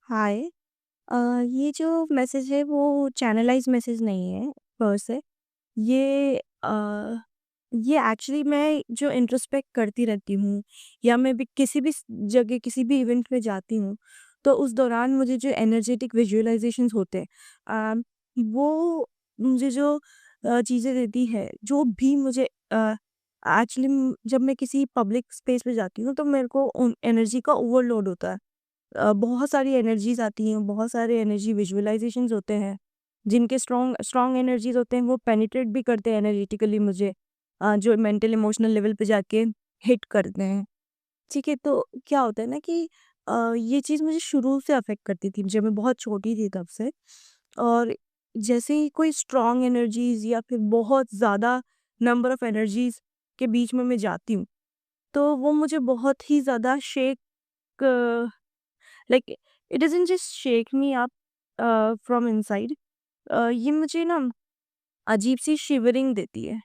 हाय। ये जो मैसेज है वो चैनलाइज़ मैसेज नहीं है पर से। ये ये एक्चुअली मैं जो इंट्रोस्पेक्ट करती रहती हूँ या मैं भी किसी भी जगह किसी भी इवेंट में जाती हूँ, तो उस दौरान मुझे जो एनर्जेटिक विजुअलाइज़ेशंस होते हैं, वो मुझे जो चीज़ें देती है, जो भी मुझे एक्चुअली जब मैं किसी पब्लिक स्पेस में जाती हूँ, तो मेरे को उन एनर्जी का ओवरलोड होता है। बहुत सारी एनर्जीज़ आती हैं, बहुत सारे एनर्जी विजुअलाइज़ेशंस होते हैं, जिनके स्ट्रॉन्ग स्ट्रॉन्ग एनर्जीज़ होते हैं, वो पेनिट्रेट भी करते हैं एनर्जेटिकली मुझे, जो मेंटल इमोशनल लेवल पे जाके हिट करते हैं। ठीक है, तो क्या होता है ना कि ये चीज़ मुझे शुरू से अफ़ेक्ट करती थी, जब मैं बहुत छोटी थी तब से। और जैसे ही कोई स्ट्रॉन्ग एनर्जीज़ या फिर बहुत ज़्यादा नंबर ऑफ़ एनर्जीज़ के बीच में मैं जाती हूँ, तो वो मुझे बहुत ही ज़्यादा shake, like it doesn't just shake me up from inside. ये मुझे ना अजीब-सी शिवरिंग देती है।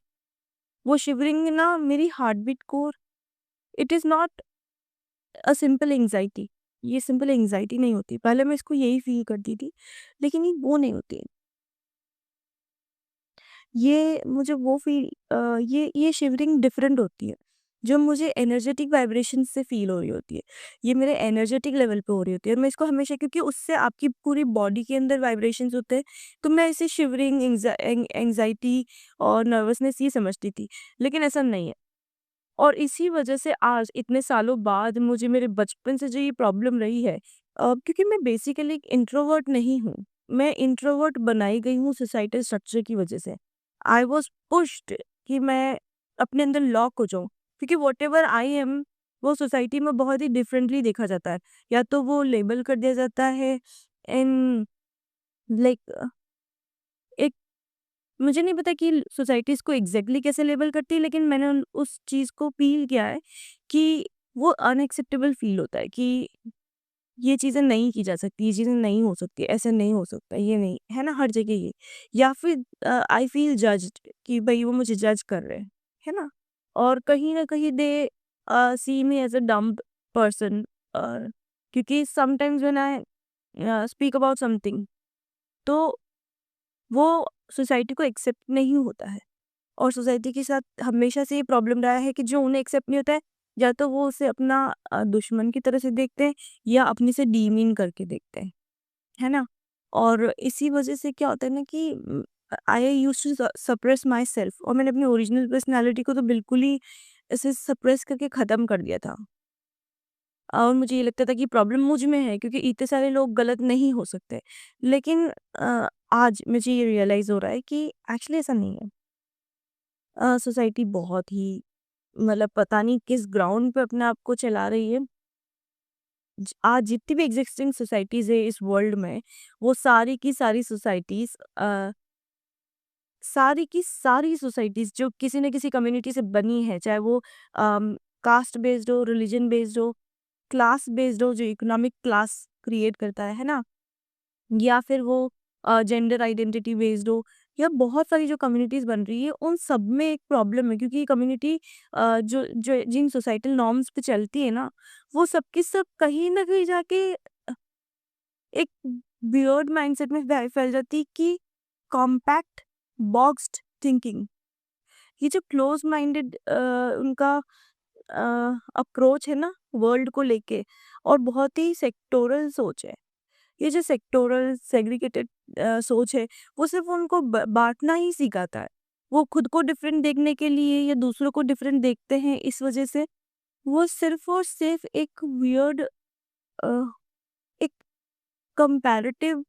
वो शिवरिंग ना मेरी हार्ट बीट को, it is not a simple anxiety. ये सिंपल एंग्ज़ायटी नहीं होती। पहले मैं इसको यही फ़ील करती थी, लेकिन ये वो नहीं होती। ये मुझे वो ये शिवरिंग डिफरेंट होती है, जो मुझे एनर्जेटिक वाइब्रेशन से फ़ील हो रही होती है। ये मेरे एनर्जेटिक लेवल पे हो रही होती है और मैं इसको हमेशा, क्योंकि उससे आपकी पूरी बॉडी के अंदर वाइब्रेशंस होते हैं, तो मैं इसे शिवरिंग, एंग्ज़ायटी और नर्वसनेस ये समझती थी, लेकिन ऐसा नहीं है। और इसी वजह से आज इतने सालों बाद मुझे मेरे बचपन से जो ये प्रॉब्लम रही है, क्योंकि मैं बेसिकली एक इंट्रोवर्ट नहीं हूँ। मैं इंट्रोवर्ट बनाई गई हूँ सोसाइटल स्ट्रक्चर की वजह से। आई वाज़ पुश्ड कि मैं अपने अंदर लॉक हो जाऊँ, क्योंकि व्हाटएवर आई एम, वो सोसाइटी में बहुत ही डिफरेंटली देखा जाता है। या तो वो लेबल कर दिया जाता है इन, लाइक, एक, मुझे नहीं पता कि सोसाइटी इसको एग्ज़ैक्टली कैसे लेबल करती है, लेकिन मैंने उस चीज़ को फ़ील किया है कि वो अनएक्सेप्टेबल फ़ील होता है कि ये चीज़ें नहीं की जा सकती, ये चीज़ें नहीं हो सकती, ऐसे नहीं हो सकता, ये नहीं, है ना? हर जगह ये। या फिर आई फ़ील जज्ड कि भई वो मुझे जज कर रहे हैं, है ना? और कहीं न कहीं they see me as a dumb person, uh, क्योंकि sometimes when I speak about something, तो वो सोसाइटी को एक्सेप्ट नहीं होता है। और सोसाइटी के साथ हमेशा से ये प्रॉब्लम रहा है कि जो उन्हें एक्सेप्ट नहीं होता है, या तो वो उसे अपना दुश्मन की तरह से देखते हैं या अपने से डीमीन करके देखते हैं, है ना? और इसी वजह से क्या होता है ना कि I used to suppress myself, और मैंने अपनी ओरिजिनल पर्सनैलिटी को तो बिल्कुल ही ऐसे सप्रेस करके ख़त्म कर दिया था। और मुझे ये लगता था कि प्रॉब्लम मुझ में है, क्योंकि इतने सारे लोग गलत नहीं हो सकते। लेकिन आज मुझे ये रियलाइज़ हो रहा है कि एक्चुअली ऐसा नहीं है। सोसाइटी बहुत ही, मतलब पता नहीं किस ग्राउंड पे अपने आप को चला रही है। आज जितनी भी एग्जिस्टिंग सोसाइटीज़ है इस वर्ल्ड में, वो सारी की सारी सोसाइटीज़, सारी की सारी सोसाइटीज़ जो किसी न किसी कम्युनिटी से बनी है, चाहे वो कास्ट बेस्ड हो, रिलीजन बेस्ड हो, क्लास बेस्ड हो, जो इकोनॉमिक क्लास क्रिएट करता है ना? या फिर वो जेंडर आइडेंटिटी बेस्ड हो, या बहुत सारी जो कम्युनिटीज़ बन रही है, उन सब में एक प्रॉब्लम है, क्योंकि ये कम्युनिटी जो जो जिन सोसाइटल नॉर्म्स पे चलती है ना, वो सब की सब कहीं न कहीं जाके एक वियर्ड माइंडसेट में फैल जाती है कि कॉम्पैक्ट बॉक्स्ड थिंकिंग। ये जो क्लोज माइंडेड उनका अप्रोच है ना वर्ल्ड को लेके, और बहुत ही सेक्टोरल सोच है। ये जो सेक्टोरल सेग्रीगेटेड सोच है, वो सिर्फ उनको बांटना ही सिखाता है। वो खुद को डिफरेंट देखने के लिए या दूसरों को डिफरेंट देखते हैं, इस वजह से वो सिर्फ और सिर्फ एक वियर्ड, एक कंपैरेटिव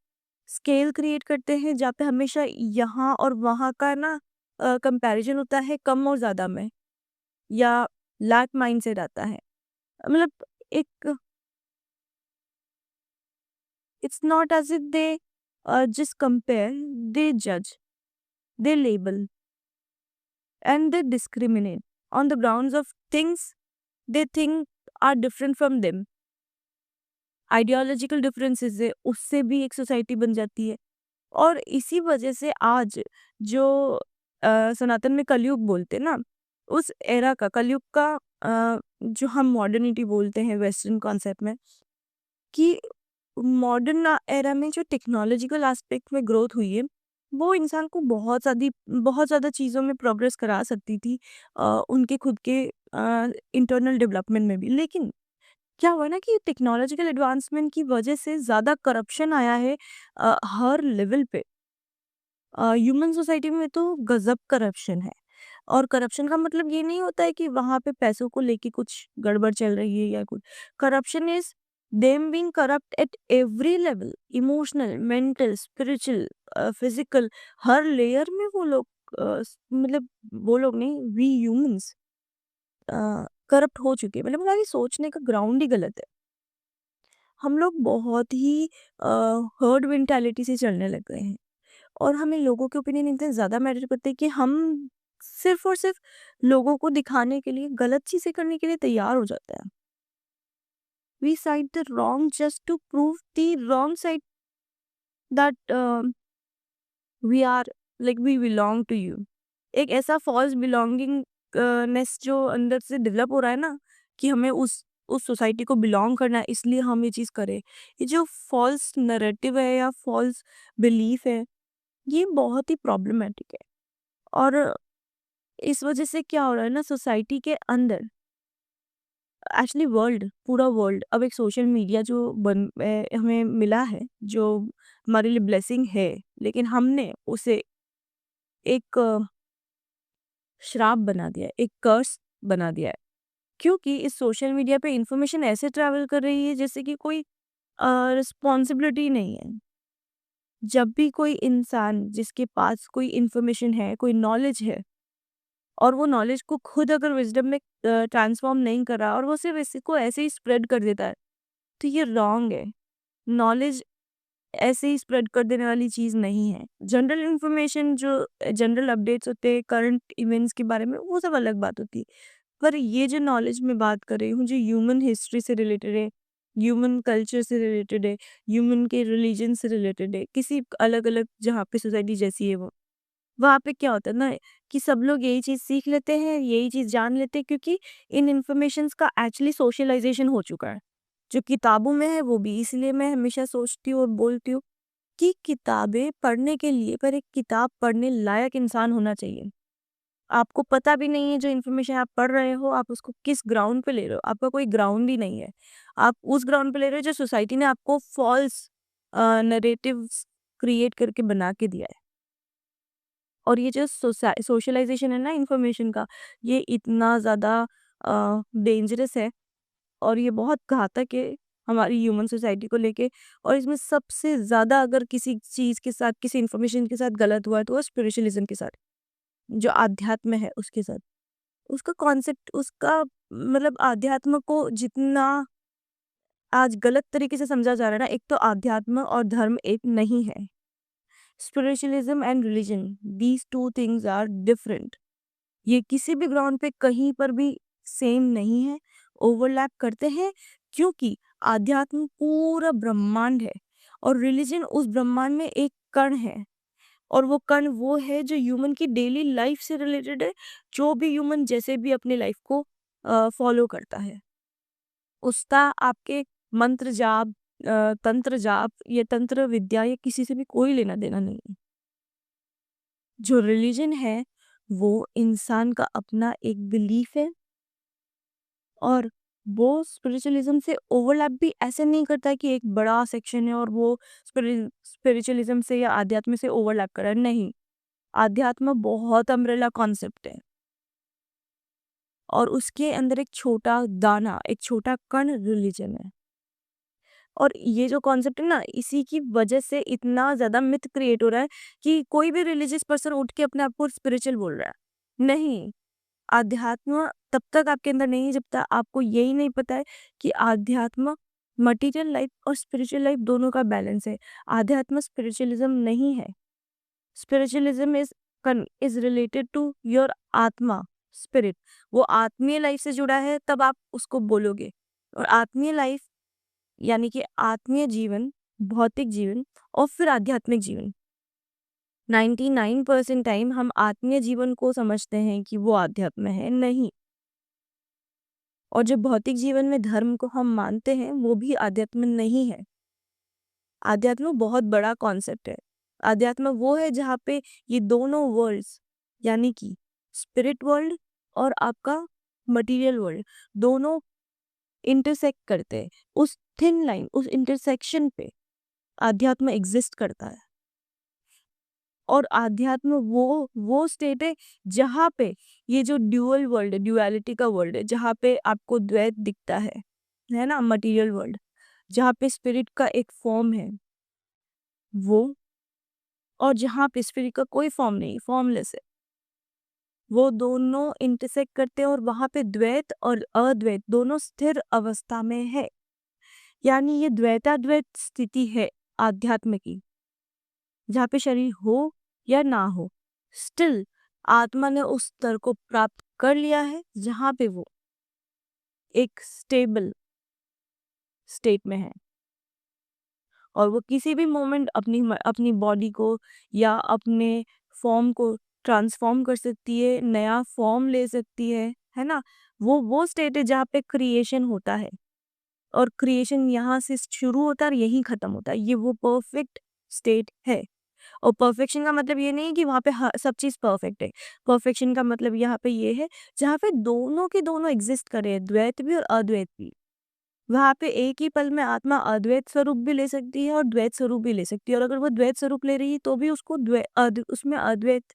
स्केल क्रिएट करते हैं, जहाँ पे हमेशा यहाँ और वहाँ का ना कंपैरिजन होता है, कम और ज़्यादा में, या लैक माइंडसेट आता है। मतलब एक, it's not as if they just compare, they जज, they label, and they discriminate on the grounds of things they think are different from them. Ideological differences है, उससे भी एक सोसाइटी बन जाती है। और इसी वजह से आज जो सनातन में कलयुग बोलते हैं ना, उस एरा का कलयुग का, जो हम मॉडर्निटी बोलते हैं वेस्टर्न कॉन्सेप्ट में, कि मॉडर्न एरा में जो टेक्नोलॉजिकल एस्पेक्ट में ग्रोथ हुई है, वो इंसान को बहुत ज़्यादा चीज़ों में प्रोग्रेस करा सकती थी, उनके खुद के इंटरनल डेवलपमेंट में भी। लेकिन क्या हुआ ना कि टेक्नोलॉजिकल एडवांसमेंट की वजह से ज़्यादा करप्शन आया है हर लेवल पे। ह्यूमन सोसाइटी में तो गजब करप्शन है। और करप्शन का मतलब ये नहीं होता है कि वहां पे पैसों को लेके कुछ गड़बड़ चल रही है या कुछ। Corruption is them being corrupt at every level, emotional, mental, spiritual, physical, her layer में वो लोग मतलब वो लोग नहीं, वी ह्यूमंस करप्ट हो चुके हैं। मतलब हमारी सोचने का ग्राउंड ही गलत है। हम लोग बहुत ही हर्ड मेंटालिटी से चलने लग गए हैं। और हमें लोगों के ओपिनियन इतने ज़्यादा मैटर करते हैं कि हम सिर्फ और सिर्फ लोगों को दिखाने के लिए, गलत चीज़ें करने के लिए तैयार हो जाते हैं। We side the wrong just to prove the wrong side that we are like we belong to you. एक ऐसा फॉल्स बिलोंगिंग नेस जो अंदर से डेवलप हो रहा है ना, कि हमें उस सोसाइटी को बिलोंग करना है, इसलिए हम ये चीज़ करें। ये जो फॉल्स नैरेटिव है या फॉल्स बिलीफ है, ये बहुत ही प्रॉब्लमेटिक है। और इस वजह से क्या हो रहा है ना, सोसाइटी के अंदर, एक्चुअली वर्ल्ड, पूरा वर्ल्ड अब एक सोशल मीडिया जो हमें मिला है, जो हमारे लिए ब्लेसिंग है, लेकिन हमने उसे एक श्राप बना दिया है, एक कर्स बना दिया है। क्योंकि इस सोशल मीडिया पे इंफॉर्मेशन ऐसे ट्रैवल कर रही है जैसे कि कोई रिस्पॉन्सिबिलिटी नहीं है। जब भी कोई इंसान जिसके पास कोई इंफॉर्मेशन है, कोई नॉलेज है, और वो नॉलेज को खुद अगर विज़डम में ट्रांसफ़ॉर्म नहीं कर रहा और वो सिर्फ़ इसी को ऐसे ही स्प्रेड कर देता है, तो ये रॉन्ग है। नॉलेज ऐसे ही स्प्रेड कर देने वाली चीज़ नहीं है। जनरल इन्फॉर्मेशन जो जनरल अपडेट्स होते हैं करंट इवेंट्स के बारे में, वो सब अलग बात होती है। पर ये जो नॉलेज मैं बात कर रही हूँ, जो ह्यूमन हिस्ट्री से रिलेटेड है, ह्यूमन कल्चर से रिलेटेड है, ह्यूमन के रिलीजन से रिलेटेड है, किसी अलग-अलग जहाँ पे सोसाइटी जैसी है वो। वहाँ पे क्या होता है ना कि सब लोग यही चीज़ सीख लेते हैं, यही चीज़ जान लेते हैं, क्योंकि इन इन्फॉर्मेशंस का एक्चुअली सोशलाइज़ेशन हो चुका है। जो किताबों में है वो भी, इसलिए मैं हमेशा सोचती हूँ और बोलती हूँ कि किताबें पढ़ने के लिए, पर एक किताब पढ़ने लायक इंसान होना चाहिए। आपको पता भी नहीं है जो इन्फॉर्मेशन आप पढ़ रहे हो, आप उसको किस ग्राउंड पे ले रहे हो, आपका कोई ग्राउंड ही नहीं है। आप उस ग्राउंड पे ले रहे हो जो सोसाइटी ने आपको फॉल्स नैरेटिव्स क्रिएट करके बना के दिया है। और ये जो सोशलाइज़ेशन है ना इन्फॉर्मेशन का, ये इतना ज़्यादा डेंजरस है और ये बहुत घातक है हमारी ह्यूमन सोसाइटी को लेके। और इसमें सबसे ज़्यादा अगर किसी चीज़ के साथ, किसी इन्फॉर्मेशन के साथ गलत हुआ है, तो वो स्पिरिचुअलिज़्म के साथ, जो आध्यात्म है उसके साथ। उसका कॉन्सेप्ट, उसका मतलब आध्यात्म को जितना आज गलत तरीके से समझा जा रहा है ना, एक तो आध्यात्म और धर्म एक नहीं है। Spiritualism and religion, these 2 things are different. ये किसी भी ग्राउंड पे कहीं पर भी सेम नहीं है, ओवरलैप करते हैं, क्योंकि आध्यात्म पूरा ब्रह्मांड है और रिलीजन उस ब्रह्मांड में एक कण है। और वो कण वो है जो ह्यूमन की डेली लाइफ से रिलेटेड है, जो भी ह्यूमन जैसे भी अपने लाइफ को फॉलो करता है। उसका आपके मंत्र जाप, तंत्र जाप, ये तंत्र विद्या, ये किसी से भी कोई लेना देना नहीं है। जो रिलीजन है वो इंसान का अपना एक बिलीफ है, और वो स्पिरिचुअलिज्म से ओवरलैप भी ऐसे नहीं करता है कि एक बड़ा सेक्शन है और वो स्पिरिचुअलिज्म से या आध्यात्म से ओवरलैप कर रहा है। नहीं, आध्यात्म बहुत अम्ब्रेला कॉन्सेप्ट है और उसके अंदर एक छोटा दाना, एक छोटा कण रिलीजन है। और ये जो कॉन्सेप्ट है ना, इसी की वजह से इतना ज़्यादा मिथ क्रिएट हो रहा है कि कोई भी रिलीजियस पर्सन उठ के अपने आप को स्पिरिचुअल बोल रहा है। नहीं, आध्यात्म तब तक आपके अंदर नहीं है जब तक आपको यही नहीं पता है कि आध्यात्म मटेरियल लाइफ और स्पिरिचुअल लाइफ दोनों का बैलेंस है। आध्यात्म स्पिरिचुअलिज्म नहीं है। Spiritualism is related to your atma, spirit. वो आत्मीय लाइफ से जुड़ा है, तब आप उसको बोलोगे। और आत्मीय लाइफ यानी कि आत्मीय जीवन, भौतिक जीवन और फिर आध्यात्मिक जीवन। 99% टाइम हम आत्मीय जीवन को समझते हैं कि वो आध्यात्म है, नहीं। और जो भौतिक जीवन में धर्म को हम मानते हैं, वो भी आध्यात्म नहीं है। आध्यात्म बहुत बड़ा कॉन्सेप्ट है। आध्यात्म वो है जहाँ पे ये दोनों वर्ल्ड्स यानी कि स्पिरिट वर्ल्ड और आपका मटेरियल वर्ल्ड दोनों इंटरसेक्ट करते हैं। उस थिन लाइन, उस इंटरसेक्शन पे आध्यात्म एग्जिस्ट करता है। और आध्यात्म वो स्टेट है जहाँ पे ये जो ड्यूअल वर्ल्ड है, ड्युअलिटी का वर्ल्ड है, जहाँ पे आपको द्वैत दिखता है ना, मटेरियल वर्ल्ड, जहाँ पे स्पिरिट का एक फॉर्म है वो, और जहाँ पे स्पिरिट का कोई फॉर्म नहीं, फॉर्मलेस है, वो दोनों इंटरसेक्ट करते हैं और वहां पे द्वैत और अद्वैत दोनों स्थिर अवस्था में है। यानी ये द्वैताद्वैत स्थिति है आध्यात्म की, जहाँ पे शरीर हो या ना हो, स्टिल आत्मा ने उस स्तर को प्राप्त कर लिया है जहाँ पे वो एक स्टेबल स्टेट में है और वो किसी भी मोमेंट अपनी बॉडी को या अपने फॉर्म को ट्रांसफॉर्म कर सकती है, नया फॉर्म ले सकती है ना। वो स्टेट है जहाँ पे क्रिएशन होता है और क्रिएशन यहाँ से शुरू होता है और यहीं खत्म होता है। ये वो परफेक्ट स्टेट है। और परफेक्शन का मतलब ये नहीं है कि वहाँ पे सब चीज़ परफेक्ट है। परफेक्शन का मतलब यहाँ पे ये है जहाँ पे दोनों के दोनों एग्जिस्ट कर रहे हैं, द्वैत भी और अद्वैत भी। वहाँ पे एक ही पल में आत्मा अद्वैत स्वरूप भी ले सकती है और द्वैत स्वरूप भी ले सकती है, और अगर वो द्वैत स्वरूप ले रही है तो भी उसको उसमें अद्वैत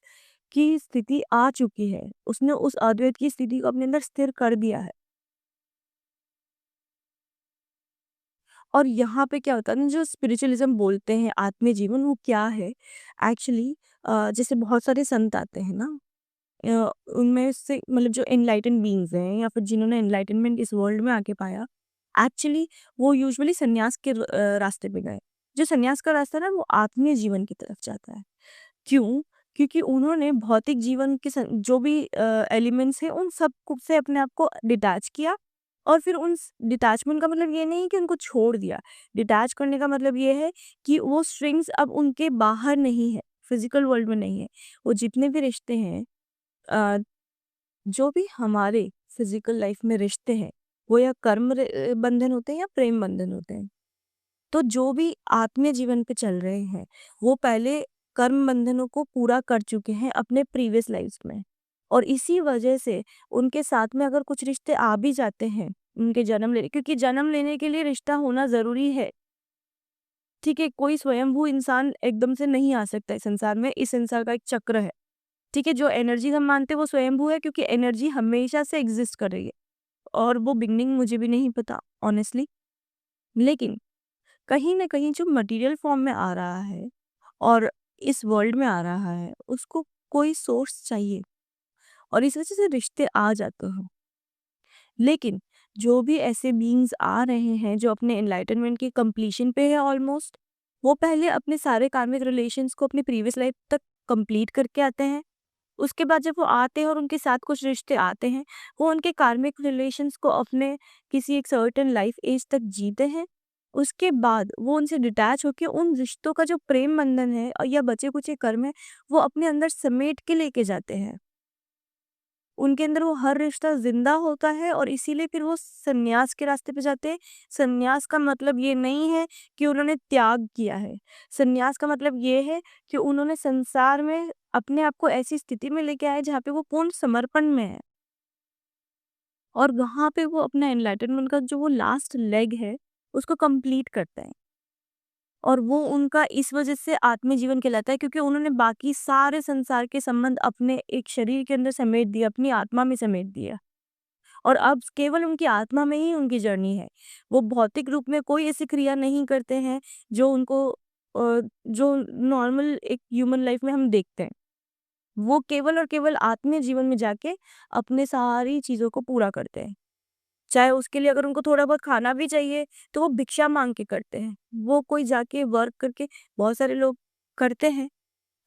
की स्थिति आ चुकी है। उसने उस अद्वैत की स्थिति को अपने अंदर स्थिर कर दिया है। और यहाँ पे क्या होता है ना, जो स्पिरिचुअलिज्म बोलते हैं आत्मीय जीवन, वो क्या है एक्चुअली? जैसे बहुत सारे संत आते हैं ना, उनमें से मतलब जो एनलाइटन बीइंग्स हैं या फिर जिन्होंने एनलाइटनमेंट इस वर्ल्ड में आके पाया, एक्चुअली वो यूजुअली सन्यास के रास्ते पे गए। जो सन्यास का रास्ता ना, वो आत्मीय जीवन की तरफ जाता है। क्यों? क्योंकि उन्होंने भौतिक जीवन के जो भी एलिमेंट्स हैं उन सब से अपने आप को डिटैच किया, और फिर उन डिटैचमेंट का मतलब ये नहीं है कि उनको छोड़ दिया। डिटैच करने का मतलब ये है कि वो स्ट्रिंग्स अब उनके बाहर नहीं है, फिजिकल वर्ल्ड में नहीं है। वो जितने भी रिश्ते हैं, अ, जो भी हमारे फिजिकल लाइफ में रिश्ते हैं, वो या कर्म बंधन होते हैं या प्रेम बंधन होते हैं। तो जो भी आत्मीय जीवन पे चल रहे हैं, वो पहले कर्म बंधनों को पूरा कर चुके हैं अपने प्रीवियस लाइफ्स में, और इसी वजह से उनके साथ में अगर कुछ रिश्ते आ भी जाते हैं उनके जन्म लेने, क्योंकि जन्म लेने के लिए रिश्ता होना जरूरी है। ठीक है, कोई स्वयंभू इंसान एकदम से नहीं आ सकता इस संसार में, इस संसार का एक चक्र है। ठीक है, जो एनर्जी हम मानते हैं वो स्वयंभू है, क्योंकि एनर्जी हमेशा से एग्जिस्ट कर रही है, और वो बिगनिंग मुझे भी नहीं पता ऑनेस्टली। लेकिन कहीं न कहीं जो मटेरियल फॉर्म में आ रहा है और इस वर्ल्ड में आ रहा है, उसको कोई सोर्स चाहिए, और इस वजह से रिश्ते आ जाते हैं। लेकिन जो भी ऐसे बीइंग्स आ रहे हैं जो अपने एनलाइटनमेंट की कंप्लीशन पे है ऑलमोस्ट, वो पहले अपने सारे कार्मिक रिलेशंस को अपनी प्रीवियस लाइफ तक कंप्लीट करके आते हैं। उसके बाद जब वो आते हैं और उनके साथ कुछ रिश्ते आते हैं, वो उनके कार्मिक रिलेशंस को अपने किसी एक सर्टेन लाइफ एज तक जीते हैं। उसके बाद वो उनसे डिटैच होके उन रिश्तों का जो प्रेम बंधन है या बचे कुचे कर्म है, वो अपने अंदर समेट के लेके जाते हैं। उनके अंदर वो हर रिश्ता जिंदा होता है, और इसीलिए फिर वो सन्यास के रास्ते पे जाते हैं। सन्यास का मतलब ये नहीं है कि उन्होंने त्याग किया है। सन्यास का मतलब ये है कि उन्होंने संसार में अपने आप को ऐसी स्थिति में लेके आए जहाँ पे वो पूर्ण समर्पण में है, और वहां पे वो अपना एनलाइटनमेंट का जो वो लास्ट लेग है उसको कंप्लीट करते हैं। और वो उनका इस वजह से आत्मीय जीवन कहलाता है, क्योंकि उन्होंने बाकी सारे संसार के संबंध अपने एक शरीर के अंदर समेट दिया, अपनी आत्मा में समेट दिया, और अब केवल उनकी आत्मा में ही उनकी जर्नी है। वो भौतिक रूप में कोई ऐसी क्रिया नहीं करते हैं जो उनको जो नॉर्मल एक ह्यूमन लाइफ में हम देखते हैं। वो केवल और केवल आत्मीय जीवन में जाके अपने सारी चीज़ों को पूरा करते हैं। चाहे उसके लिए अगर उनको थोड़ा बहुत खाना भी चाहिए, तो वो भिक्षा माँग के करते हैं। वो कोई जाके वर्क करके, बहुत सारे लोग करते हैं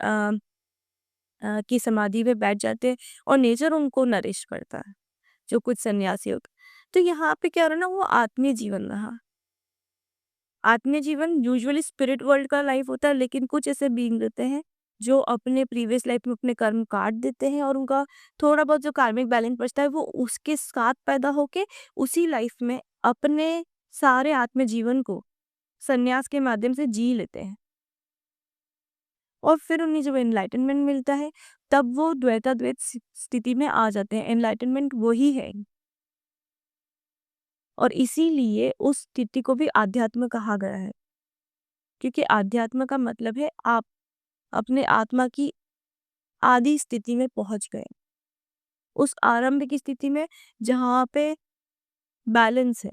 अ कि समाधि में बैठ जाते हैं और नेचर उनको नरिश करता है, जो कुछ सन्यासी होते हैं। तो यहाँ पे क्या रहा ना, वो आत्मीय जीवन रहा। आत्मीय जीवन यूजुअली स्पिरिट वर्ल्ड का लाइफ होता है, लेकिन कुछ ऐसे बीइंग रहते हैं जो अपने प्रीवियस लाइफ में अपने कर्म काट देते हैं, और उनका थोड़ा बहुत जो कार्मिक बैलेंस बचता है वो उसके साथ पैदा होके उसी लाइफ में अपने सारे आत्म जीवन को संन्यास के माध्यम से जी लेते हैं। और फिर उन्हें जब एनलाइटनमेंट मिलता है, तब वो द्वैताद्वैत स्थिति में आ जाते हैं। एनलाइटनमेंट वही है। और इसीलिए उस स्थिति को भी आध्यात्म कहा गया है, क्योंकि आध्यात्म का मतलब है आप अपने आत्मा की आदि स्थिति में पहुंच गए, उस आरंभ की स्थिति में जहाँ पे बैलेंस है।